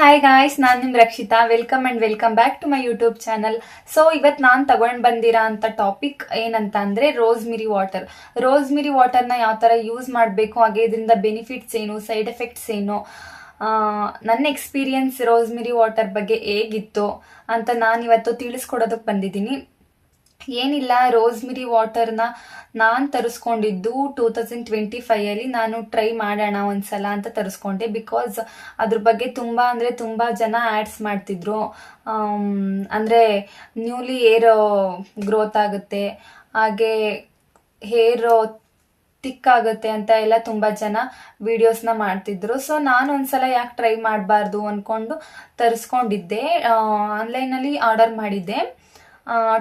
Hi guys, ನಾನು ನಿಮ್ Rakshita. Welcome back to my YouTube channel. So ಇವತ್ತು ನಾನು ತಗೊಂಡ್ ಬಂದಿರೋ ಅಂತ ಟಾಪಿಕ್ ಏನಂತ ಅಂದ್ರೆ ರೋಸ್ಮಿರಿ ವಾಟರ್ನ ಯಾವ ತರ ಯೂಸ್ ಮಾಡಬೇಕು, ಹಾಗೆ ಇದರಿಂದ ಬೆನಿಫಿಟ್ಸ್ ಏನು, ಸೈಡ್ ಎಫೆಕ್ಟ್ಸ್ ಏನು, ನನ್ನ ಎಕ್ಸ್ಪೀರಿಯನ್ಸ್ ರೋಸ್ಮಿರಿ ವಾಟರ್ ಬಗ್ಗೆ ಹೇಗಿತ್ತು ಅಂತ ನಾನು ಇವತ್ತು ತಿಳಿಸ್ಕೊಡೋದಕ್ಕೆ ಬಂದಿದ್ದೀನಿ. ಏನಿಲ್ಲ, ರೋಸ್ಮಿರಿ ವಾಟರ್ನ ನಾನು ತರಿಸ್ಕೊಂಡಿದ್ದು 2025 ನಾನು ಟ್ರೈ ಮಾಡೋಣ ಒಂದ್ಸಲ ಅಂತ ತರಿಸ್ಕೊಂಡೆ. ಬಿಕಾಸ್ ಅದ್ರ ಬಗ್ಗೆ ತುಂಬಾ ಜನ ಆಡ್ಸ್ ಮಾಡ್ತಿದ್ರು. ಅಂದ್ರೆ ನ್ಯೂಲಿ ಏರ್ ಗ್ರೋತ್ ಆಗುತ್ತೆ, ಹಾಗೆ ಹೇರ್ ತಿಕ್ ಆಗುತ್ತೆ ಅಂತ ಎಲ್ಲ ತುಂಬಾ ಜನ ವಿಡಿಯೋಸ್ನ ಮಾಡ್ತಿದ್ರು. ಸೊ ನಾನು ಒಂದ್ಸಲ ಯಾಕೆ ಟ್ರೈ ಮಾಡಬಾರ್ದು ಅನ್ಕೊಂಡು ತರಿಸ್ಕೊಂಡಿದ್ದೆ. ಆನ್ಲೈನಲ್ಲಿ ಆರ್ಡರ್ ಮಾಡಿದ್ದೆ.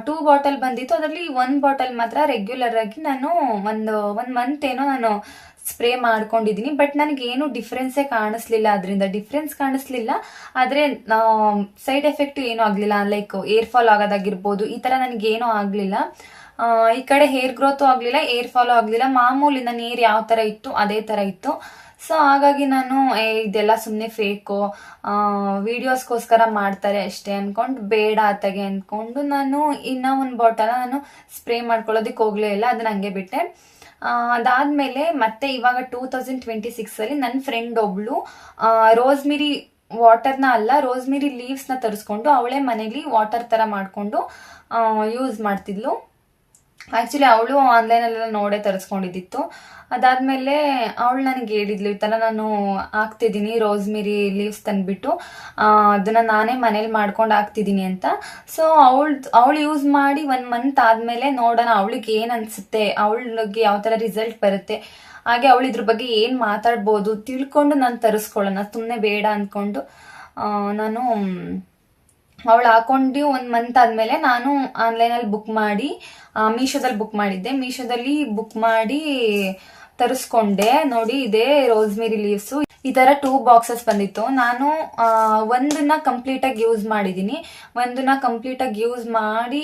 2 ಬಾಟಲ್ ಬಂದಿತ್ತು. ಅದರಲ್ಲಿ 1 ಬಾಟಲ್ ಮಾತ್ರ ರೆಗ್ಯುಲರ್ ಆಗಿ ನಾನು ಒಂದು ಮಂತ್ ಏನೋ ನಾನು ಸ್ಪ್ರೇ ಮಾಡ್ಕೊಂಡಿದ್ದೀನಿ. ಬಟ್ ನನಗೇನು ಡಿಫ್ರೆನ್ಸೇ ಕಾಣಿಸ್ಲಿಲ್ಲ. ಆದರೆ ಸೈಡ್ ಎಫೆಕ್ಟ್ ಏನೂ ಆಗಲಿಲ್ಲ. ಲೈಕ್ ಏರ್ ಫಾಲ್ ಆಗೋದಾಗಿರ್ಬೋದು, ಈ ಥರ ನನಗೇನೂ ಆಗಲಿಲ್ಲ. ಈ ಕಡೆ ಹೇರ್ ಗ್ರೋತು ಆಗಲಿಲ್ಲ, ಏರ್ ಫಾಲು ಆಗಲಿಲ್ಲ. ಮಾಮೂಲಿ ನನ್ನ ಏರ್ ಯಾವ ಥರ ಇತ್ತು ಅದೇ ಥರ ಇತ್ತು. ಸೊ ಹಾಗಾಗಿ ನಾನು ಇದೆಲ್ಲ ಸುಮ್ಮನೆ ಫೇಕು, ವಿಡಿಯೋಸ್ಗೋಸ್ಕರ ಮಾಡ್ತಾರೆ ಅಷ್ಟೇ ಅನ್ಕೊಂಡು ಬೇಡ ಆತಗೆ ಅನ್ಕೊಂಡು ನಾನು ಇನ್ನೂ 1 ಬಾಟಲ್ ನಾನು ಸ್ಪ್ರೇ ಮಾಡ್ಕೊಳ್ಳೋದಕ್ಕೆ ಹೋಗ್ಲೇ ಇಲ್ಲ. ಅದನ್ನ ಹಂಗೆ ಬಿಟ್ಟೆ. ಅದಾದ್ಮೇಲೆ ಮತ್ತೆ ಇವಾಗ 2026 ನನ್ನ ಫ್ರೆಂಡ್ ಒಬ್ಳು ರೋಸ್ಮಿರಿ ವಾಟರ್ನ ಅಲ್ಲ, ರೋಸ್ಮಿರಿ ಲೀವ್ಸ್ನ ತರಿಸ್ಕೊಂಡು ಅವಳೇ ಮನೇಲಿ ವಾಟರ್ ತರ ಮಾಡ್ಕೊಂಡು ಯೂಸ್ ಮಾಡ್ತಿದ್ಲು. ಆಕ್ಚುಲಿ ಅವಳು ಆನ್ಲೈನಲ್ಲೆಲ್ಲ ನೋಡೇ ತರಿಸ್ಕೊಂಡಿದ್ದಿತ್ತು. ಅದಾದ್ಮೇಲೆ ಅವಳು ನನಗೆ ಹೇಳಿದ್ಲು, ಈ ಥರ ನಾನು ಹಾಕ್ತಿದ್ದೀನಿ ರೋಸ್ಮಿರಿ ಲೀವ್ಸ್ ತಂದ್ಬಿಟ್ಟು ಅದನ್ನ ನಾನೇ ಮನೇಲಿ ಮಾಡ್ಕೊಂಡು ಹಾಕ್ತಿದ್ದೀನಿ ಅಂತ. ಸೊ ಅವಳು ಯೂಸ್ ಮಾಡಿ 1 ಮಂತ್ ಆದ್ಮೇಲೆ ನೋಡೋಣ ಅವಳಿಗೆ ಏನ್ ಅನ್ಸುತ್ತೆ, ಅವಳಿಗೆ ಯಾವ ಥರ ರಿಸಲ್ಟ್ ಬರುತ್ತೆ, ಹಾಗೆ ಅವಳು ಇದ್ರ ಬಗ್ಗೆ ಏನ್ ಮಾತಾಡ್ಬೋದು ತಿಳ್ಕೊಂಡು ನಾನು ತರಿಸ್ಕೊಳ್ಳೋಣ, ಸುಮ್ಮನೆ ಬೇಡ ಅನ್ಕೊಂಡು ನಾನು ಅವಳು ಹಾಕೊಂಡು 1 ಮಂತ್ ಆದ್ಮೇಲೆ ನಾನು ಆನ್ಲೈನಲ್ಲಿ ಬುಕ್ ಮಾಡಿ ಮೀಶೋದಲ್ಲಿ ಬುಕ್ ಮಾಡಿದ್ದೆ. ಮೀಶೋದಲ್ಲಿ ಬುಕ್ ಮಾಡಿ ತರಿಸ್ಕೊಂಡೆ. ನೋಡಿ, ಇದೇ ರೋಸ್ಮಿರಿ ಲೀವ್ಸ್. ಈ ತರ 2 ಬಾಕ್ಸಸ್ ಬಂದಿತ್ತು. ನಾನು ಒಂದನ್ನ ಕಂಪ್ಲೀಟ್ ಆಗಿ ಯೂಸ್ ಮಾಡಿದೀನಿ. ಒಂದನ್ನ ಕಂಪ್ಲೀಟ್ ಆಗಿ ಯೂಸ್ ಮಾಡಿ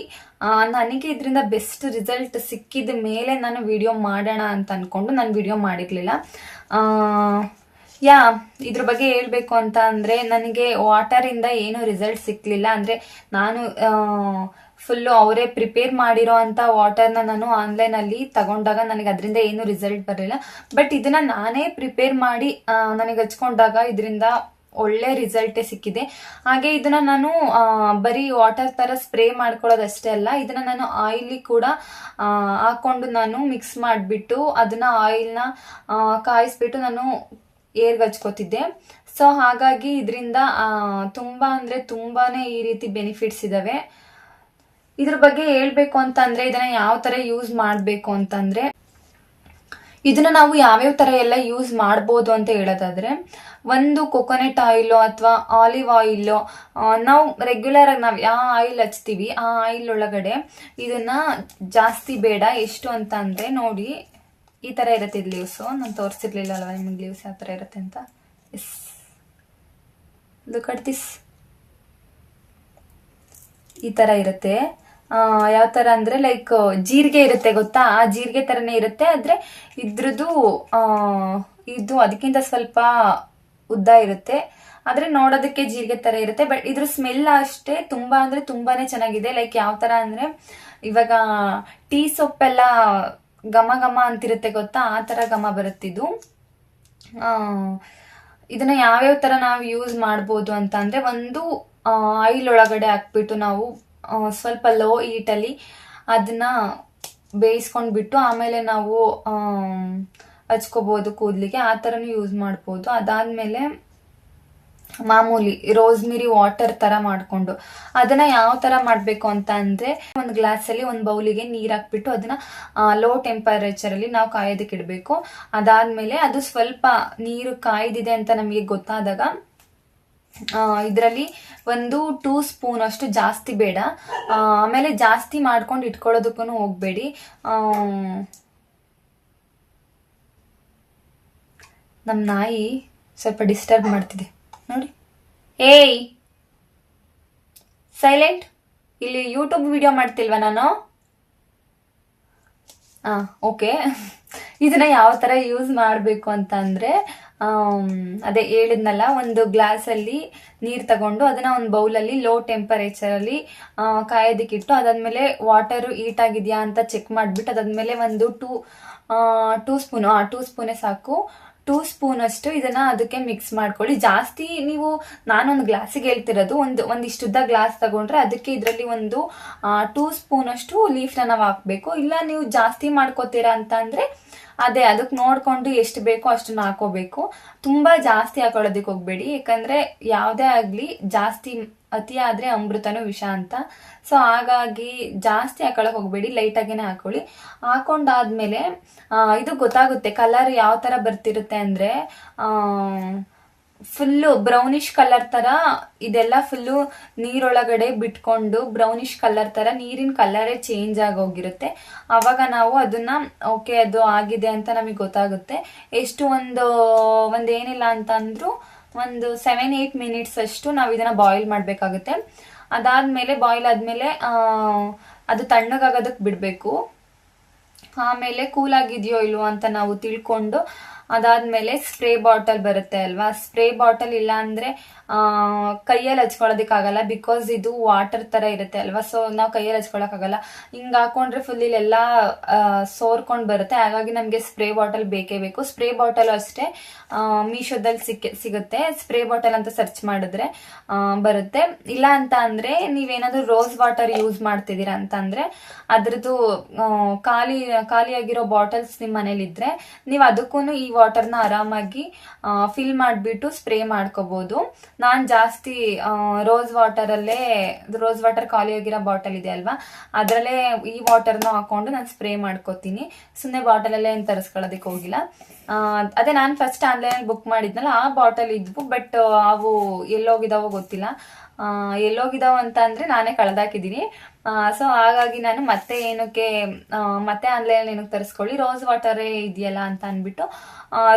ನನಗೆ ಇದರಿಂದ ಬೆಸ್ಟ್ ರಿಸಲ್ಟ್ ಸಿಕ್ಕಿದ ಮೇಲೆ ನಾನು ವಿಡಿಯೋ ಮಾಡೋಣ ಅಂತ ಅನ್ಕೊಂಡು ನಾನು ವಿಡಿಯೋ ಮಾಡಿರ್ಲಿಲ್ಲ. ಇದ್ರ ಬಗ್ಗೆ ಹೇಳ್ಬೇಕು ಅಂತ ಅಂದ್ರೆ, ನನಗೆ ವಾಟರ್ ಇಂದ ಏನು ರಿಸಲ್ಟ್ ಸಿಕ್ಲಿಲ್ಲ. ಅಂದ್ರೆ ನಾನು ಫುಲ್ಲು ಅವರೇ ಪ್ರಿಪೇರ್ ಮಾಡಿರೋ ಅಂತ ವಾಟರ್ನ ನಾನು ಆನ್ಲೈನ್ ಅಲ್ಲಿ ತಗೊಂಡಾಗ ನನಗೆ ಅದರಿಂದ ಏನು ರಿಸಲ್ಟ್ ಬರಲಿಲ್ಲ. ಬಟ್ ಇದನ್ನ ನಾನೇ ಪ್ರಿಪೇರ್ ಮಾಡಿ ನನಗೆ ಹಚ್ಕೊಂಡಾಗ ಇದರಿಂದ ಒಳ್ಳೆ ರಿಸಲ್ಟೇ ಸಿಕ್ಕಿದೆ. ಹಾಗೆ ಇದನ್ನ ನಾನು ಬರೀ ವಾಟರ್ ತರ ಸ್ಪ್ರೇ ಮಾಡ್ಕೊಳ್ಳೋದಷ್ಟೇ ಅಲ್ಲ, ಇದನ್ನ ನಾನು ಆಯಿಲ್ ಕೂಡ ಹಾಕೊಂಡು ನಾನು ಮಿಕ್ಸ್ ಮಾಡಿಬಿಟ್ಟು ಅದನ್ನ ಆಯಿಲ್ನ ಕಾಯಿಸ್ಬಿಟ್ಟು ನಾನು ಏರ್ಗೆ ಹಚ್ಕೋತಿದ್ದೆ. ಸೊ ಹಾಗಾಗಿ ಇದರಿಂದ ತುಂಬಾನೇ ಈ ರೀತಿ ಬೆನಿಫಿಟ್ಸ್ ಇದಾವೆ. ಇದ್ರ ಬಗ್ಗೆ ಹೇಳ್ಬೇಕು ಅಂತ ಅಂದ್ರೆ, ಇದನ್ನ ಯಾವ ತರ ಯೂಸ್ ಮಾಡ್ಬೇಕು ಅಂತಂದ್ರೆ, ಇದನ್ನ ನಾವು ಯಾವ್ಯಾವ ತರ ಎಲ್ಲ ಯೂಸ್ ಮಾಡ್ಬೋದು ಅಂತ ಹೇಳೋದಾದ್ರೆ, ಒಂದು ಕೊಕೊನೆಟ್ ಆಯಿಲ್ ಅಥವಾ ಆಲಿವ್ ಆಯಿಲ್, ನಾವು ರೆಗ್ಯುಲರ್ ಆಗಿ ನಾವು ಯಾವ ಆಯಿಲ್ ಹಚ್ತೀವಿ ಆ ಆಯಿಲ್ ಒಳಗಡೆ ಇದನ್ನ ಜಾಸ್ತಿ ಬೇಡ. ಎಷ್ಟು ಅಂತ ಅಂದ್ರೆ, ನೋಡಿ ಈ ತರ ಇರುತ್ತೆ ಇದು ಲೀವ್ಸ್. ನಾನು ತೋರಿಸಿರ್ಲಿಲ್ಲ ಅಲ್ವಾ ನಿಮ್ಗೆ ಲೀವ್ಸ್ ಯಾವ ತರ ಇರುತ್ತೆ ಅಂತ. Look at this. ಈ ತರ ಇರುತ್ತೆ. ಯಾವ ತರ ಅಂದ್ರೆ, ಲೈಕ್ ಜೀರಿಗೆ ಇರುತ್ತೆ ಗೊತ್ತಾ, ಆ ಜೀರಿಗೆ ತರನೇ ಇರುತ್ತೆ. ಆದ್ರೆ ಇದ್ರದ್ದು ಇದು ಅದಕ್ಕಿಂತ ಸ್ವಲ್ಪ ಉದ್ದ ಇರುತ್ತೆ. ಆದ್ರೆ ನೋಡೋದಕ್ಕೆ ಜೀರಿಗೆ ತರ ಇರುತ್ತೆ. ಬಟ್ ಇದ್ರ ಸ್ಮೆಲ್ ಅಷ್ಟೇ ತುಂಬಾನೇ ಚೆನ್ನಾಗಿದೆ. ಲೈಕ್ ಯಾವ ತರ ಅಂದ್ರೆ, ಇವಾಗ ಟೀ ಸೊಪ್ಪೆಲ್ಲ ಘಮ ಅಂತಿರುತ್ತೆ ಗೊತ್ತಾ, ಆ ತರ ಘಮ ಬರುತ್ತಿದ್ದು. ಇದನ್ನ ಯಾವ್ಯಾವ ತರ ನಾವು ಯೂಸ್ ಮಾಡ್ಬೋದು ಅಂತ ಅಂದ್ರೆ, ಒಂದು ಆಯಿಲ್ ಒಳಗಡೆ ಹಾಕ್ಬಿಟ್ಟು ನಾವು ಸ್ವಲ್ಪ ಲೋ ಹೀಟಲ್ಲಿ ಅದನ್ನ ಬೇಯಿಸ್ಕೊಂಡ್ಬಿಟ್ಟು ಆಮೇಲೆ ನಾವು ಹಚ್ಕೋಬಹುದು ಕೂದಲಿಗೆ. ಆ ಥರನೂ ಯೂಸ್ ಮಾಡ್ಬೋದು. ಅದಾದ್ಮೇಲೆ ಮಾಮೂಲಿ ರೋಸ್ಮಿರಿ ವಾಟರ್ ತರ ಮಾಡ್ಕೊಂಡು ಅದನ್ನ ಯಾವ ತರ ಮಾಡ್ಬೇಕು ಅಂತ ಅಂದ್ರೆ, ಒಂದು ಗ್ಲಾಸ್ ಅಲ್ಲಿ 1 ಬೌಲಿಗೆ ನೀರ್ ಹಾಕ್ಬಿಟ್ಟು ಅದನ್ನ ಲೋ ಟೆಂಪರೇಚರ್ ಅಲ್ಲಿ ನಾವು ಕಾಯೋದಕ್ಕೆ ಇಡಬೇಕು. ಅದಾದ್ಮೇಲೆ ಅದು ಸ್ವಲ್ಪ ನೀರು ಕಾಯ್ದಿದೆ ಅಂತ ನಮಗೆ ಗೊತ್ತಾದಾಗ ಇದರಲ್ಲಿ 2 ಸ್ಪೂನ್ ಅಷ್ಟು, ಜಾಸ್ತಿ ಬೇಡ. ಆಮೇಲೆ ಜಾಸ್ತಿ ಮಾಡ್ಕೊಂಡು ಇಟ್ಕೊಳ್ಳೋದಕ್ಕೂ ಹೋಗ್ಬೇಡಿ. ನಮ್ ನಾಯಿ ಸ್ವಲ್ಪ ಡಿಸ್ಟರ್ಬ್ ಮಾಡ್ತಿದೆ ನೋಡಿ. ಏಯ್ ಸೈಲೆಂಟ್. ಇಲ್ಲಿ ಯೂಟ್ಯೂಬ್ ವಿಡಿಯೋ ಮಾಡ್ತಿಲ್ವಾ ನಾನು? ಓಕೆ. ಇದನ್ನ ಯಾವ ತರ ಯೂಸ್ ಮಾಡ್ಬೇಕು ಅಂತ ಅಂದ್ರೆ, ಅದೇ ಹೇಳಿದ್ನಲ್ಲ, ಒಂದು ಗ್ಲಾಸಲ್ಲಿ ನೀರು ತಗೊಂಡು ಅದನ್ನ ಒಂದು ಬೌಲಲ್ಲಿ ಲೋ ಟೆಂಪರೇಚರಲ್ಲಿ ಕಾಯೋದಕ್ಕಿಟ್ಟು, ಅದಾದ್ಮೇಲೆ ವಾಟರು ಹೀಟ್ ಆಗಿದೆಯಾ ಅಂತ ಚೆಕ್ ಮಾಡಿಬಿಟ್ಟು ಅದಾದ್ಮೇಲೆ ಒಂದು ಟೂ ಸ್ಪೂನೇ ಸಾಕು, 2 ಸ್ಪೂನ್ ಅಷ್ಟು ಇದನ್ನ ಅದಕ್ಕೆ ಮಿಕ್ಸ್ ಮಾಡ್ಕೊಳ್ಳಿ. ಜಾಸ್ತಿ ನೀವು, ನಾನೊಂದು ಗ್ಲಾಸಿಗೆ ಹೇಳ್ತಿರೋದು, ಒಂದಿಷ್ಟುದ್ದ ಗ್ಲಾಸ್ ತಗೊಂಡ್ರೆ ಅದಕ್ಕೆ ಇದರಲ್ಲಿ ಒಂದು 2 ಸ್ಪೂನ್ ಅಷ್ಟು ಲೀಫ್ನ ನಾವು ಹಾಕ್ಬೇಕು. ಇಲ್ಲ ನೀವು ಜಾಸ್ತಿ ಮಾಡ್ಕೋತೀರಾ ಅಂತ ಅಂದ್ರೆ ಅದೇ ಅದಕ್ಕೆ ನೋಡ್ಕೊಂಡು ಎಷ್ಟು ಬೇಕೋ ಅಷ್ಟನ್ನ ಹಾಕೋಬೇಕು. ತುಂಬಾ ಜಾಸ್ತಿ ಹಾಕೊಳ್ಳೋದಕ್ಕೆ ಹೋಗ್ಬೇಡಿ, ಯಾಕಂದ್ರೆ ಯಾವುದೇ ಆಗ್ಲಿ ಜಾಸ್ತಿ ಅತಿ ಆದ್ರೆ ಅಮೃತನೂ ವಿಷ ಅಂತ. ಸೊ ಹಾಗಾಗಿ ಜಾಸ್ತಿ ಹಾಕೊಳಕ್ ಹೋಗ್ಬೇಡಿ, ಲೈಟ್ ಆಗೇನೆ ಹಾಕೊಳ್ಳಿ. ಹಾಕೊಂಡಾದ್ಮೇಲೆ ಇದು ಗೊತ್ತಾಗುತ್ತೆ ಕಲರ್ ಯಾವ ತರ ಬರ್ತಿರುತ್ತೆ ಅಂದ್ರೆ, ಫುಲ್ಲು ಬ್ರೌನಿಶ್ ಕಲರ್ ತರ ಇದೆಲ್ಲ ಫುಲ್ಲು ನೀರೊಳಗಡೆ ಬಿಟ್ಕೊಂಡು ಬ್ರೌನಿಶ್ ಕಲರ್ ತರ ನೀರಿನ ಕಲರೇ ಚೇಂಜ್ ಆಗೋಗಿರುತ್ತೆ. ಅವಾಗ ನಾವು ಅದನ್ನ ಓಕೆ ಅದು ಆಗಿದೆ ಅಂತ ನಮಗೆ ಗೊತ್ತಾಗುತ್ತೆ. ಎಷ್ಟು ಒಂದೇನಿಲ್ಲ ಅಂತ ಅಂದ್ರೂ ಒಂದು 7-8 ಮಿನಿಟ್ಸ್ ಅಷ್ಟು ನಾವು ಇದನ್ನ ಬಾಯ್ಲ್ ಮಾಡ್ಬೇಕಾಗುತ್ತೆ. ಅದಾದ್ಮೇಲೆ ಬಾಯ್ಲ್ ಆದ್ಮೇಲೆ ಅದು ತಣ್ಣಗಾಗೋದಕ್ಕೆ ಬಿಡ್ಬೇಕು. ಆಮೇಲೆ ಕೂಲ್ ಆಗಿದೆಯೋ ಇಲ್ವೋ ಅಂತ ನಾವು ತಿಳ್ಕೊಂಡು ಅದಾದ್ಮೇಲೆ ಸ್ಪ್ರೇ ಬಾಟಲ್ ಬರುತ್ತೆ ಅಲ್ವಾ, ಸ್ಪ್ರೇ ಬಾಟಲ್ ಇಲ್ಲ ಅಂದ್ರೆ ಕೈಯಲ್ಲಿ ಹಚ್ಕೊಳ್ಳೋದಕ್ಕಾಗಲ್ಲ, ಬಿಕಾಸ್ ಇದು ವಾಟರ್ ತರ ಇರುತ್ತೆ ಅಲ್ವಾ. ಸೊ ನಾವು ಕೈಯಲ್ಲಿ ಹಚ್ಕೊಳಕ್ಕಾಗಲ್ಲ, ಹಿಂಗ್ ಹಾಕೊಂಡ್ರೆ ಫುಲ್ ಇಲ್ಲೆಲ್ಲ ಸೋರ್ಕೊಂಡ್ ಬರುತ್ತೆ. ಹಾಗಾಗಿ ನಮ್ಗೆ ಸ್ಪ್ರೇ ಬಾಟಲ್ ಬೇಕೇ ಬೇಕು. ಸ್ಪ್ರೇ ಬಾಟಲ್ ಅಷ್ಟೇ ಮೀಶೋದಲ್ಲಿ ಸಿಗುತ್ತೆ. ಸ್ಪ್ರೇ ಬಾಟಲ್ ಅಂತ ಸರ್ಚ್ ಮಾಡಿದ್ರೆ ಬರುತ್ತೆ. ಇಲ್ಲ ಅಂತ ಅಂದ್ರೆ ನೀವೇನಾದ್ರೂ ರೋಸ್ ವಾಟರ್ ಯೂಸ್ ಮಾಡ್ತಿದ್ದೀರಾ ಅಂತ ಅಂದ್ರೆ ಅದ್ರದ್ದು ಖಾಲಿಯಾಗಿರೋ ಬಾಟಲ್ಸ್ ನಿಮ್ ಮನೇಲಿ ಇದ್ರೆ ನೀವು ಅದಕ್ಕೂ ಈ ವಾಟರ್ನ ಆರಾಮಾಗಿ ಫಿಲ್ ಮಾಡಿಬಿಟ್ಟು ಸ್ಪ್ರೇ ಮಾಡ್ಕೋಬಹುದು. ನಾನ್ ಜಾಸ್ತಿ ರೋಸ್ ವಾಟರ್ ಖಾಲಿಯಾಗಿರೋ ಬಾಟಲ್ ಇದೆ ಅಲ್ವಾ, ಅದರಲ್ಲೇ ಈ ವಾಟರ್ನ ಹಾಕೊಂಡು ನಾನು ಸ್ಪ್ರೇ ಮಾಡ್ಕೋತೀನಿ. ಸುಮ್ಮನೆ ಬಾಟಲಲ್ಲೇ ಏನು ತರಿಸ್ಕೊಳ್ಳೋದಕ್ಕೆ ಹೋಗಿಲ್ಲ. ಅದೇ ನಾನು ಫಸ್ಟ್ ಆನ್ಲೈನಲ್ಲಿ ಬುಕ್ ಮಾಡಿದ್ನಲ್ಲ ಆ ಬಾಟಲ್ ಇದ್ವು, ಬಟ್ ಅವು ಎಲ್ಲೋಗಿದಾವೋ ಗೊತ್ತಿಲ್ಲ. ಎಲ್ಲೋಗಿದಾವ ಅಂತ ಅಂದ್ರೆ ನಾನೇ ಕಳೆದಾಕಿದ್ದೀನಿ. ಸೊ ಹಾಗಾಗಿ ನಾನು ಮತ್ತೆ ಆನ್ಲೈನ್ ಏನಕ್ಕೆ ತರಿಸ್ಕೊಳ್ಳಿ, ರೋಸ್ ವಾಟರೇ ಇದೆಯಲ್ಲ ಅಂತ ಅಂದ್ಬಿಟ್ಟು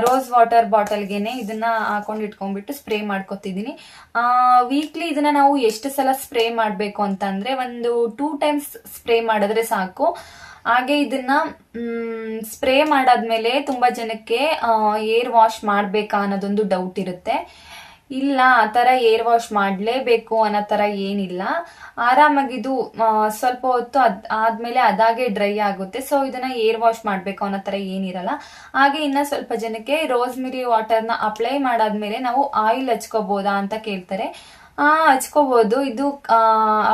ರೋಸ್ ವಾಟರ್ ಬಾಟಲ್ಗೆನೆ ಇದನ್ನ ಹಾಕೊಂಡು ಇಟ್ಕೊಂಡ್ಬಿಟ್ಟು ಸ್ಪ್ರೇ ಮಾಡ್ಕೊತಿದ್ದೀನಿ. ವೀಕ್ಲಿ ಇದನ್ನ ನಾವು ಎಷ್ಟು ಸಲ ಸ್ಪ್ರೇ ಮಾಡಬೇಕು ಅಂತ ಅಂದ್ರೆ ಒಂದು 2 ಟೈಮ್ಸ್ ಸ್ಪ್ರೇ ಮಾಡಿದ್ರೆ ಸಾಕು. ಹಾಗೆ ಇದನ್ನ ಸ್ಪ್ರೇ ಮಾಡಾದ್ಮೇಲೆ ತುಂಬಾ ಜನಕ್ಕೆ ಏರ್ ವಾಶ್ ಮಾಡ್ಬೇಕಾ ಅನ್ನೋದೊಂದು ಡೌಟ್ ಇರುತ್ತೆ. ಇಲ್ಲ, ಆ ತರ ಏರ್ ವಾಶ್ ಮಾಡ್ಲೇಬೇಕು ಅನ್ನೋ ತರ ಏನಿಲ್ಲ. ಆರಾಮಾಗಿದು ಸ್ವಲ್ಪ ಹೊತ್ತು ಆದ್ಮೇಲೆ ಅದಾಗೆ ಡ್ರೈ ಆಗುತ್ತೆ. ಸೊ ಇದನ್ನ ಏರ್ ವಾಶ್ ಮಾಡ್ಬೇಕು ಅನ್ನೋ ತರ ಏನಿರಲ್ಲ. ಹಾಗೆ ಇನ್ನ ಸ್ವಲ್ಪ ಜನಕ್ಕೆ ರೋಸ್ಮೆರಿ ವಾಟರ್ನ ಅಪ್ಲೈ ಮಾಡಾದ್ಮೇಲೆ ನಾವು ಆಯಿಲ್ ಹಚ್ಕೋಬಹುದಾ ಅಂತ ಕೇಳ್ತಾರೆ. ಹಚ್ಕೋಬಹುದು. ಇದು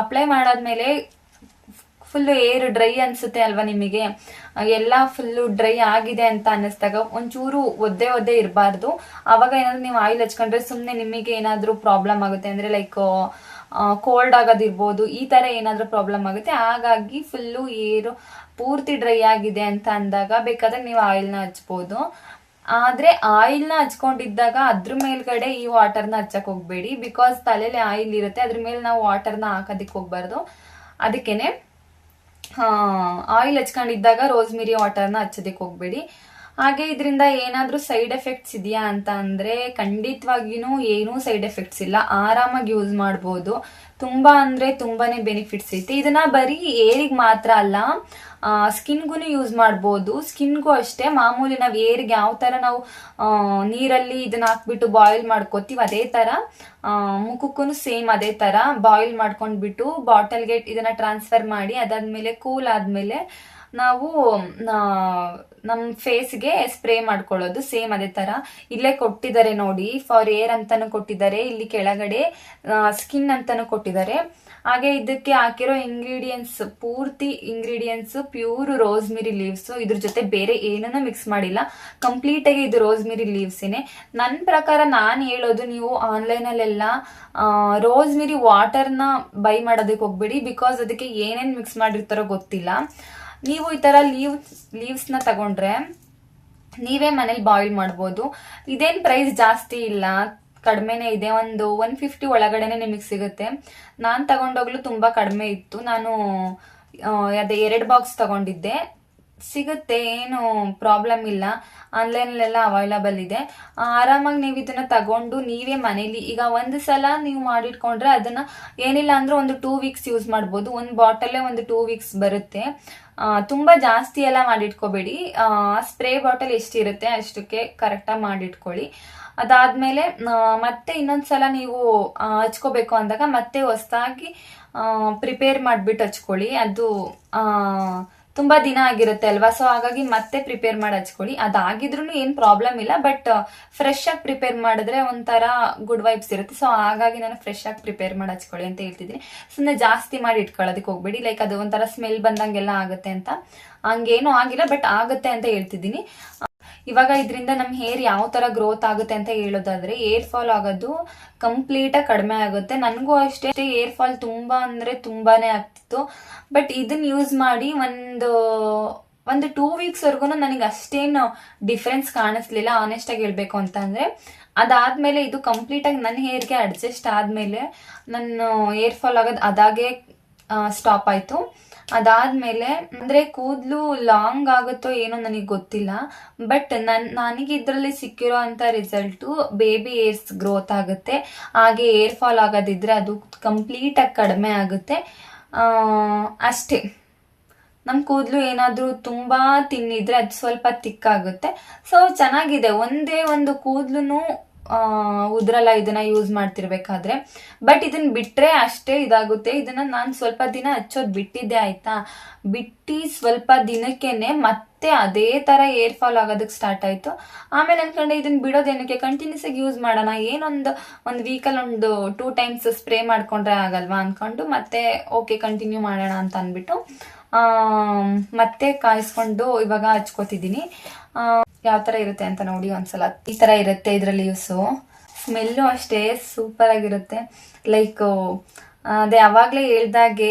ಅಪ್ಲೈ ಮಾಡಾದ್ಮೇಲೆ ಫುಲ್ ಏರ್ ಡ್ರೈ ಅನ್ಸುತ್ತೆ ಅಲ್ವಾ ನಿಮಗೆ, ಎಲ್ಲ ಫುಲ್ಲು ಡ್ರೈ ಆಗಿದೆ ಅಂತ ಅನ್ನಿಸ್ದಾಗ ಒಂಚೂರು ಒದ್ದೆ ಇರಬಾರ್ದು. ಅವಾಗ ಏನಾದ್ರು ನೀವು ಆಯಿಲ್ ಹಚ್ಕೊಂಡ್ರೆ ಸುಮ್ಮನೆ ನಿಮಗೆ ಏನಾದ್ರೂ ಪ್ರಾಬ್ಲಮ್ ಆಗುತ್ತೆ, ಅಂದ್ರೆ ಲೈಕ್ ಕೋಲ್ಡ್ ಆಗೋದಿರ್ಬೋದು, ಈ ತರ ಏನಾದ್ರೂ ಪ್ರಾಬ್ಲಮ್ ಆಗುತ್ತೆ. ಹಾಗಾಗಿ ಫುಲ್ಲು ಏರು ಪೂರ್ತಿ ಡ್ರೈ ಆಗಿದೆ ಅಂತ ಅಂದಾಗ ಬೇಕಾದ್ರೆ ನೀವು ಆಯಿಲ್ನ ಹಚ್ಬೋದು. ಆದ್ರೆ ಆಯಿಲ್ನ ಹಚ್ಕೊಂಡಿದ್ದಾಗ ಅದ್ರ ಮೇಲ್ಗಡೆ ಈ ವಾಟರ್ನ ಹಚ್ಚಕ್ ಹೋಗ್ಬೇಡಿ, ಬಿಕಾಸ್ ತಲೆಯಲ್ಲಿ ಆಯಿಲ್ ಇರುತ್ತೆ, ಅದ್ರ ಮೇಲೆ ನಾವು ವಾಟರ್ನ ಹಾಕೋದಿಕ್ ಹೋಗ್ಬಾರ್ದು. ಅದಕ್ಕೇನೆ ಆಯಿಲ್ ಹಚ್ಕೊಂಡಿದ್ದಾಗ ರೋಸ್ಮೆರಿ ವಾಟರ್ನ ಹಚ್ಚೋದಕ್ಕೆ ಹೋಗ್ಬೇಡಿ. ಹಾಗೆ ಇದರಿಂದ ಏನಾದ್ರೂ ಸೈಡ್ ಎಫೆಕ್ಟ್ಸ್ ಇದೆಯಾ ಅಂತ ಅಂದ್ರೆ ಖಂಡಿತವಾಗಿನೂ ಏನೂ ಸೈಡ್ ಎಫೆಕ್ಟ್ಸ್ ಇಲ್ಲ, ಆರಾಮಾಗಿ ಯೂಸ್ ಮಾಡ್ಬೋದು. ತುಂಬಾ ಅಂದ್ರೆ ತುಂಬಾನೇ ಬೆನಿಫಿಟ್ಸ್ ಐತೆ. ಇದನ್ನ ಬರೀ ಏರಿಗೆ ಮಾತ್ರ ಅಲ್ಲ, ಸ್ಕಿನ್ಗೂ ಯೂಸ್ ಮಾಡ್ಬೋದು. ಸ್ಕಿನ್ಗೂ ಅಷ್ಟೇ, ಮಾಮೂಲಿ ನಾವು ಏರಿಗೆ ಯಾವ ತರ ನಾವು ನೀರಲ್ಲಿ ಇದನ್ನ ಹಾಕ್ಬಿಟ್ಟು ಬಾಯ್ಲ್ ಮಾಡ್ಕೋತೀವಿ ಅದೇ ತರ ಮುಖಕ್ಕೂ ಸೇಮ್ ಅದೇ ತರ ಬಾಯ್ಲ್ ಮಾಡ್ಕೊಂಡ್ಬಿಟ್ಟು ಬಾಟಲ್ಗೆ ಇದನ್ನ ಟ್ರಾನ್ಸ್ಫರ್ ಮಾಡಿ ಅದಾದ್ಮೇಲೆ ಕೂಲ್ ಆದ್ಮೇಲೆ ನಾವು ನಮ್ ಫೇಸ್ಗೆ ಸ್ಪ್ರೇ ಮಾಡ್ಕೊಳ್ಳೋದು ಸೇಮ್ ಅದೇ ತರ. ಇಲ್ಲೇ ಕೊಟ್ಟಿದ್ದಾರೆ ನೋಡಿ, ಫಾರ್ ಏರ್ ಅಂತಾನು ಕೊಟ್ಟಿದ್ದಾರೆ, ಇಲ್ಲಿ ಕೆಳಗಡೆ ಸ್ಕಿನ್ ಅಂತಾನು ಕೊಟ್ಟಿದ್ದಾರೆ. ಹಾಗೆ ಇದಕ್ಕೆ ಹಾಕಿರೋ ಪೂರ್ತಿ ಇಂಗ್ರೀಡಿಯೆಂಟ್ಸ್ ಪ್ಯೂರ್ ರೋಸ್ಮೆರಿ ಲೀವ್ಸ್, ಇದ್ರ ಜೊತೆ ಬೇರೆ ಏನನ್ನೂ ಮಿಕ್ಸ್ ಮಾಡಿಲ್ಲ, ಕಂಪ್ಲೀಟ್ ಆಗಿ ಇದು ರೋಸ್ಮೆರಿ ಲೀವ್ಸ್ನೇ. ನನ್ನ ಪ್ರಕಾರ ನಾನು ಹೇಳೋದು, ನೀವು ಆನ್ಲೈನ್ ಅಲ್ಲೆಲ್ಲ ರೋಸ್ಮೆರಿ ವಾಟರ್ನ ಬೈ ಮಾಡೋದಕ್ಕೆ ಹೋಗ್ಬೇಡಿ, ಬಿಕಾಸ್ ಅದಕ್ಕೆ ಏನೇನ್ ಮಿಕ್ಸ್ ಮಾಡಿರ್ತಾರೋ ಗೊತ್ತಿಲ್ಲ. ನೀವು ಈ ತರ ಲೀವ್ಸ್ ನ ತಗೊಂಡ್ರೆ ನೀವೇ ಮನೇಲಿ ಬಾಯ್ಲ್ ಮಾಡ್ಬೋದು. ಇದೇನ್ ಪ್ರೈಸ್ ಜಾಸ್ತಿ ಇಲ್ಲ, ಕಡಿಮೆನೇ ಇದೆ, ಒಂದು 150 ಒಳಗಡೆನೆ ನಿಮಗೆ ಸಿಗುತ್ತೆ. ನಾನು ತಗೊಂಡೋಗ್ಲು ತುಂಬಾ ಕಡಿಮೆ ಇತ್ತು, ನಾನು ಅದೇ 2 ಬಾಕ್ಸ್ ತಗೊಂಡಿದ್ದೆ. ಸಿಗುತ್ತೆ, ಏನು ಪ್ರಾಬ್ಲಮ್ ಇಲ್ಲ, ಆನ್ಲೈನಲ್ಲೆಲ್ಲ ಅವೈಲಬಲ್ ಇದೆ. ಆರಾಮಾಗಿ ನೀವು ಇದನ್ನ ತಗೊಂಡು ನೀವೇ ಮನೇಲಿ ಈಗ ಒಂದು ಸಲ ನೀವು ಮಾಡಿಟ್ಕೊಂಡ್ರೆ ಅದನ್ನ ಏನಿಲ್ಲ ಅಂದ್ರೆ ಒಂದು 2 ವೀಕ್ಸ್ ಯೂಸ್ ಮಾಡ್ಬೋದು. ಒಂದು ಬಾಟಲ್ಲೇ ಒಂದು 2 ವೀಕ್ಸ್ ಬರುತ್ತೆ. ತುಂಬ ಜಾಸ್ತಿ ಎಲ್ಲ ಮಾಡಿಟ್ಕೋಬೇಡಿ. ಸ್ಪ್ರೇ ಬಾಟಲ್ ಎಷ್ಟಿರುತ್ತೆ ಅಷ್ಟಕ್ಕೆ ಕರೆಕ್ಟಾಗಿ ಮಾಡಿಟ್ಕೊಳ್ಳಿ. ಅದಾದಮೇಲೆ ಮತ್ತೆ ಇನ್ನೊಂದ್ಸಲ ನೀವು ಹಚ್ಕೋಬೇಕು ಅಂದಾಗ ಮತ್ತೆ ಹೊಸದಾಗಿ ಪ್ರಿಪೇರ್ ಮಾಡಿಬಿಟ್ಟು ಹಚ್ಕೊಳ್ಳಿ. ಅದು ತುಂಬಾ ದಿನ ಆಗಿರುತ್ತೆ ಅಲ್ವಾ, ಸೊ ಹಾಗಾಗಿ ಮತ್ತೆ ಪ್ರಿಪೇರ್ ಮಾಡಿ ಹಚ್ಕೊಳ್ಳಿ. ಅದಾಗಿದ್ರು ಏನು ಪ್ರಾಬ್ಲಮ್ ಇಲ್ಲ, ಬಟ್ ಫ್ರೆಶ್ ಆಗಿ ಪ್ರಿಪೇರ್ ಮಾಡಿದ್ರೆ ಒಂಥರ ಗುಡ್ ವೈಬ್ಸ್ ಇರುತ್ತೆ. ಸೊ ಹಾಗಾಗಿ ನಾನು ಫ್ರೆಶ್ ಆಗಿ ಪ್ರಿಪೇರ್ ಮಾಡಿ ಹಚ್ಕೊಳ್ಳಿ ಅಂತ ಹೇಳ್ತಿದ್ದೀನಿ. ಸುಮ್ಮನೆ ಜಾಸ್ತಿ ಮಾಡಿ ಇಟ್ಕೊಳ್ಳೋದಕ್ಕೆ ಹೋಗ್ಬೇಡಿ, ಲೈಕ್ ಅದು ಒಂಥರ ಸ್ಮೆಲ್ ಬಂದಂಗೆಲ್ಲ ಆಗುತ್ತೆ ಅಂತ. ಹಂಗೇನು ಆಗಿಲ್ಲ, ಬಟ್ ಆಗುತ್ತೆ ಅಂತ ಹೇಳ್ತಿದ್ದೀನಿ. ಇವಾಗ ಇದರಿಂದ ನಮ್ಮ ಹೇರ್ ಯಾವ ತರ ಗ್ರೋತ್ ಆಗುತ್ತೆ ಅಂತ ಹೇಳೋದಾದ್ರೆ, ಏರ್ ಫಾಲ್ ಆಗೋದು ಕಂಪ್ಲೀಟ್ ಆಗಿ ಕಡಿಮೆ ಆಗುತ್ತೆ. ನನಗೂ ಅಷ್ಟೇ ಏರ್ ಫಾಲ್ ತುಂಬಾ ಅಂದ್ರೆ ತುಂಬಾನೇ ಆಗ್ತಿತ್ತು, ಬಟ್ ಇದನ್ನ ಯೂಸ್ ಮಾಡಿ ಒಂದು 2 ವೀಕ್ಸ್ ವರ್ಗು ನನಗೆ ಅಷ್ಟೇನು ಡಿಫ್ರೆನ್ಸ್ ಕಾಣಿಸ್ಲಿಲ್ಲ, ಆನೆಸ್ಟ್ ಆಗಿ ಹೇಳ್ಬೇಕು ಅಂತ ಅಂದ್ರೆ. ಅದಾದ್ಮೇಲೆ ಇದು ಕಂಪ್ಲೀಟ್ ಆಗಿ ನನ್ನ ಹೇರ್ಗೆ ಅಡ್ಜಸ್ಟ್ ಆದ್ಮೇಲೆ ನನ್ನ ಏರ್ ಫಾಲ್ ಆಗೋದು ಅದಾಗೆ ಸ್ಟಾಪ್ ಆಯ್ತು. ಅದಾದ್ಮೇಲೆ ಅಂದ್ರೆ ಕೂದಲು ಲಾಂಗ್ ಆಗುತ್ತೋ ಏನೋ ನನಗೆ ಗೊತ್ತಿಲ್ಲ, ಬಟ್ ನನಗೆ ಇದರಲ್ಲಿ ಸಿಕ್ಕಿರೋ ಅಂತ ರಿಸಲ್ಟು ಬೇಬಿ ಏರ್ಸ್ ಗ್ರೋತ್ ಆಗುತ್ತೆ. ಹಾಗೆ ಏರ್ ಫಾಲ್ ಆಗೋದಿದ್ರೆ ಅದು ಕಂಪ್ಲೀಟ್ ಆಗಿ ಕಡಿಮೆ ಆಗುತ್ತೆ ಅಷ್ಟೇ. ನಮ್ಮ ಕೂದಲು ಏನಾದರೂ ತುಂಬಾ ತಿನ್ನಿದ್ರೆ ಅದು ಸ್ವಲ್ಪ ತಿಕ್ಕಾಗುತ್ತೆ. ಸೊ ಚೆನ್ನಾಗಿದೆ, ಒಂದೇ ಒಂದು ಕೂದಲು ಉದ್ರಲ್ಲ ಇದನ್ನ ಯೂಸ್ ಮಾಡ್ತಿರ್ಬೇಕಾದ್ರೆ. ಬಟ್ ಇದನ್ನ ಬಿಟ್ರೆ ಅಷ್ಟೇ ಇದಾಗುತ್ತೆ. ಇದನ್ನ ನಾನು ಸ್ವಲ್ಪ ದಿನ ಹಚ್ಚೋದ್ ಬಿಟ್ಟಿದ್ದೆ ಆಯ್ತಾ, ಬಿಟ್ಟು ಸ್ವಲ್ಪ ದಿನಕ್ಕೇನೆ ಮತ್ತೆ ಅದೇ ತರ ಏರ್ ಫಾಲ್ ಆಗೋದಕ್ಕೆ ಸ್ಟಾರ್ಟ್ ಆಯ್ತು. ಆಮೇಲೆ ಅನ್ಕೊಂಡೆ ಇದನ್ನ ಬಿಡೋದೇನಕ್ಕೆ, ಕಂಟಿನ್ಯೂಸ್ ಆಗಿ ಯೂಸ್ ಮಾಡೋಣ, ಒಂದು ವೀಕಲ್ಲಿ ಒಂದು 2 ಟೈಮ್ಸ್ ಸ್ಪ್ರೇ ಮಾಡ್ಕೊಂಡ್ರೆ ಆಗಲ್ವಾ ಅನ್ಕೊಂಡು ಮತ್ತೆ ಓಕೆ ಕಂಟಿನ್ಯೂ ಮಾಡೋಣ ಅಂತ ಅಂದ್ಬಿಟ್ಟು ಮತ್ತೆ ಕಾಯಿಸ್ಕೊಂಡು ಇವಾಗ ಹಚ್ಕೋತಿದ್ದೀನಿ. ಯಾವ ತರ ಇರುತ್ತೆ ಅಂತ ನೋಡಿ ಒಂದ್ಸಲ. ಈ ತರ ಇರುತ್ತೆ ಇದರಲ್ಲಿ ಯೂಸು. ಸ್ಮೆಲ್ಲು ಅಷ್ಟೇ ಸೂಪರ್ ಆಗಿರುತ್ತೆ. ಲೈಕ್ ಅದೇ ಅವಾಗ್ಲೇ ಹೇಳ್ದಾಗೆ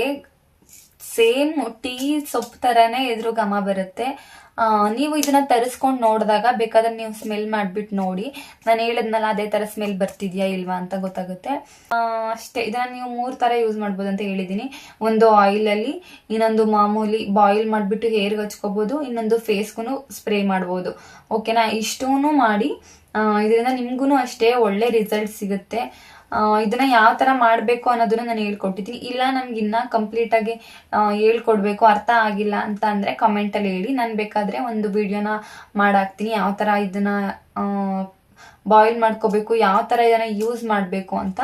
ಸೇಮ್ ಟೀ ಸೊಪ್ಪು ತರಾನೇ ಎದುರು ಘಮ ಬರುತ್ತೆ. ನೀವು ಇದನ್ನ ತರಿಸ್ಕೊಂಡು ನೋಡಿದಾಗ ಬೇಕಾದ್ರೆ ನೀವು ಸ್ಮೆಲ್ ಮಾಡ್ಬಿಟ್ಟು ನೋಡಿ, ನಾನು ಹೇಳಿದ್ನಲ್ಲ ಅದೇ ತರ ಸ್ಮೆಲ್ ಬರ್ತಿದ್ಯಾ ಇಲ್ವಾ ಅಂತ ಗೊತ್ತಾಗುತ್ತೆ. ಅಷ್ಟೇ. ಇದನ್ನ ನೀವು 3 ತರ ಯೂಸ್ ಮಾಡ್ಬೋದು ಅಂತ ಹೇಳಿದೀನಿ. ಒಂದು ಆಯಿಲ್ ಅಲ್ಲಿ, ಇನ್ನೊಂದು ಮಾಮೂಲಿ ಬಾಯ್ಲ್ ಮಾಡ್ಬಿಟ್ಟು ಹೇರ್ಗೆ ಹಚ್ಕೋಬಹುದು, ಇನ್ನೊಂದು ಫೇಸ್ಗೂ ಸ್ಪ್ರೇ ಮಾಡ್ಬೋದು. ಓಕೆನಾ? ಇಷ್ಟೂನು ಮಾಡಿ ಇದರಿಂದ ನಿಮ್ಗೂ ಅಷ್ಟೇ ಒಳ್ಳೆ ರಿಸಲ್ಟ್ ಸಿಗುತ್ತೆ. ಇದನ್ನ ಯಾವ ತರ ಮಾಡ್ಬೇಕು ಅನ್ನೋದನ್ನ ನಾನು ಹೇಳ್ಕೊಟ್ಟಿದ್ದೀನಿ. ಇಲ್ಲ ನಮ್ಗೆ ಇನ್ನ ಕಂಪ್ಲೀಟ್ ಆಗಿ ಹೇಳ್ಕೊಡ್ಬೇಕು, ಅರ್ಥ ಆಗಿಲ್ಲ ಅಂತ ಅಂದ್ರೆ ಕಮೆಂಟ್ ಅಲ್ಲಿ ಹೇಳಿ, ನಾನು ಬೇಕಾದ್ರೆ ಒಂದು ವಿಡಿಯೋನ ಮಾಡಾಕ್ತೀನಿ ಯಾವ ತರ ಇದನ್ನ ಬಾಯ್ಲ್ ಮಾಡ್ಕೋಬೇಕು, ಯಾವ ತರ ಇದನ್ನ ಯೂಸ್ ಮಾಡ್ಬೇಕು ಅಂತ.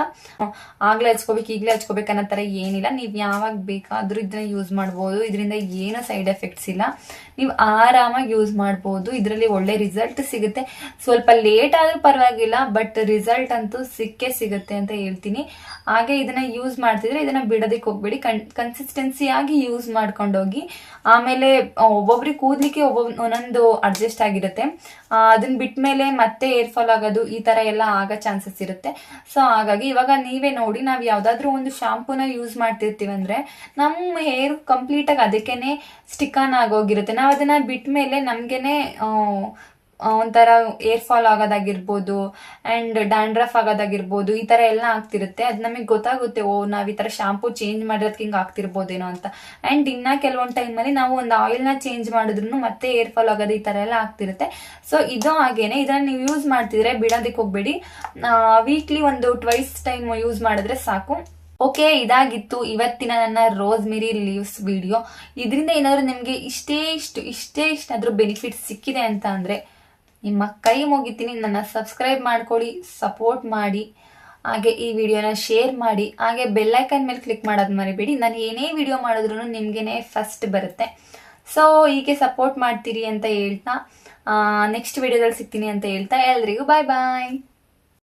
ಆಗ್ಲೇ ಹಚ್ಕೋಬೇಕು ಈಗ್ಲೇ ಹಚ್ಕೋಬೇಕು ಅನ್ನೋ ತರ ಏನಿಲ್ಲ, ನೀವ್ ಯಾವಾಗ ಬೇಕಾದ್ರೂ ಇದನ್ನ ಯೂಸ್ ಮಾಡ್ಬೋದು. ಇದರಿಂದ ಏನು ಸೈಡ್ ಎಫೆಕ್ಟ್ಸ್ ಇಲ್ಲ, ನೀವು ಆರಾಮಾಗಿ ಯೂಸ್ ಮಾಡ್ಬೋದು. ಇದರಲ್ಲಿ ಒಳ್ಳೆ ರಿಸಲ್ಟ್ ಸಿಗುತ್ತೆ. ಸ್ವಲ್ಪ ಲೇಟ್ ಆದ್ರೂ ಪರವಾಗಿಲ್ಲ, ಬಟ್ ರಿಸಲ್ಟ್ ಅಂತೂ ಸಿಕ್ಕೇ ಸಿಗುತ್ತೆ ಅಂತ ಹೇಳ್ತೀನಿ. ಹಾಗೆ ಇದನ್ನ ಯೂಸ್ ಮಾಡ್ತಿದ್ರೆ ಇದನ್ನ ಬಿಡೋದಕ್ಕೆ ಹೋಗ್ಬೇಡಿ, ಕನ್ಸಿಸ್ಟೆನ್ಸಿ ಆಗಿ ಯೂಸ್ ಮಾಡ್ಕೊಂಡೋಗಿ. ಆಮೇಲೆ ಒಬ್ಬೊಬ್ರಿಗೆ ಕೂದ್ಲಿಕ್ಕೆ ಒಂದೊಂದು ಅಡ್ಜಸ್ಟ್ ಆಗಿರುತ್ತೆ. ಅದನ್ನ ಬಿಟ್ಮೇಲೆ ಮತ್ತೆ ಏರ್ ಫಾಲ್ ಆಗೋದು ಈ ತರ ಎಲ್ಲ ಆಗೋ ಚಾನ್ಸಸ್ ಇರುತ್ತೆ. ಸೊ ಹಾಗಾಗಿ ಇವಾಗ ನೀವೇ ನೋಡಿ, ನಾವ್ ಯಾವ್ದಾದ್ರು ಒಂದು ಶಾಂಪೂನ ಯೂಸ್ ಮಾಡ್ತಿರ್ತೀವಿ ಅಂದ್ರೆ ನಮ್ಮ ಹೇರ್ ಕಂಪ್ಲೀಟ್ ಆಗಿ ಅದಕ್ಕೇನೆ ಸ್ಟಿಕ್ ಆನ್ ಆಗೋಗಿರುತ್ತೆ. ನಾವ್ ಅದನ್ನ ಬಿಟ್ಮೇಲೆ ನಮ್ಗೆನೆ ಒಂಥರ ಏರ್ ಫಾಲ್ ಆಗೋದಾಗಿರ್ಬೋದು ಅಂಡ್ ಡ್ಯಾಂಡ್ರಫ್ ಆಗೋದಾಗಿರ್ಬೋದು, ಈ ತರ ಎಲ್ಲ ಆಗ್ತಿರುತ್ತೆ. ಅದ್ ನಮಗೆ ಗೊತ್ತಾಗುತ್ತೆ, ಓ ನಾವ್ ಈ ತರ ಶಾಂಪೂ ಚೇಂಜ್ ಮಾಡಿರೋದಕ್ಕೆ ಹಿಂಗ್ ಆಗ್ತಿರ್ಬೋದೇನೋ ಅಂತ. ಅಂಡ್ ಇನ್ನ ಕೆಲವೊಂದ್ ಟೈಮಲ್ಲಿ ನಾವು ಒಂದು ಆಯಿಲ್ ನ ಚೇಂಜ್ ಮಾಡಿದ್ರು ಮತ್ತೆ ಏರ್ ಫಾಲ್ ಆಗೋದು ಈ ತರ ಎಲ್ಲ ಆಗ್ತಿರುತ್ತೆ. ಸೊ ಇದು ಹಾಗೇನೆ, ಇದನ್ನ ನೀವು ಯೂಸ್ ಮಾಡ್ತಿದ್ರೆ ಬಿಡೋದಕ್ಕೆ ಹೋಗ್ಬೇಡಿ. ವೀಕ್ಲಿ ಒಂದು 2 ಟೈಮ್ ಯೂಸ್ ಮಾಡಿದ್ರೆ ಸಾಕು. ಓಕೆ, ಇದಾಗಿತ್ತು ಇವತ್ತಿನ ನನ್ನ ರೋಸ್ಮೆರಿ ಲೀವ್ಸ್ ವಿಡಿಯೋ. ಇದರಿಂದ ಏನಾದ್ರು ನಿಮ್ಗೆ ಇಷ್ಟಾದ್ರೂ ಬೆನಿಫಿಟ್ ಸಿಕ್ಕಿದೆ ಅಂತ ಅಂದ್ರೆ ನಿಮ್ಮ ಕೈ ಮುಗಿತೀನಿ, ನನ್ನ ಸಬ್ಸ್ಕ್ರೈಬ್ ಮಾಡ್ಕೊಳ್ಳಿ, ಸಪೋರ್ಟ್ ಮಾಡಿ. ಹಾಗೆ ಈ ವಿಡಿಯೋನ ಶೇರ್ ಮಾಡಿ, ಹಾಗೆ ಬೆಲ್ ಐಕಾನ್ ಮೇಲೆ ಕ್ಲಿಕ್ ಮಾಡೋದು ಮರಿಬೇಡಿ. ನಾನು ಏನೇ ವಿಡಿಯೋ ಮಾಡಿದ್ರು ನಿಮ್ಗೆನೆ ಫಸ್ಟ್ ಬರುತ್ತೆ. ಸೊ ಹೀಗೆ ಸಪೋರ್ಟ್ ಮಾಡ್ತೀರಿ ಅಂತ ಹೇಳ್ತಾ ನೆಕ್ಸ್ಟ್ ವಿಡಿಯೋದಲ್ಲಿ ಸಿಗ್ತೀನಿ ಅಂತ ಹೇಳ್ತಾ ಎಲ್ರಿಗೂ ಬಾಯ್ ಬಾಯ್.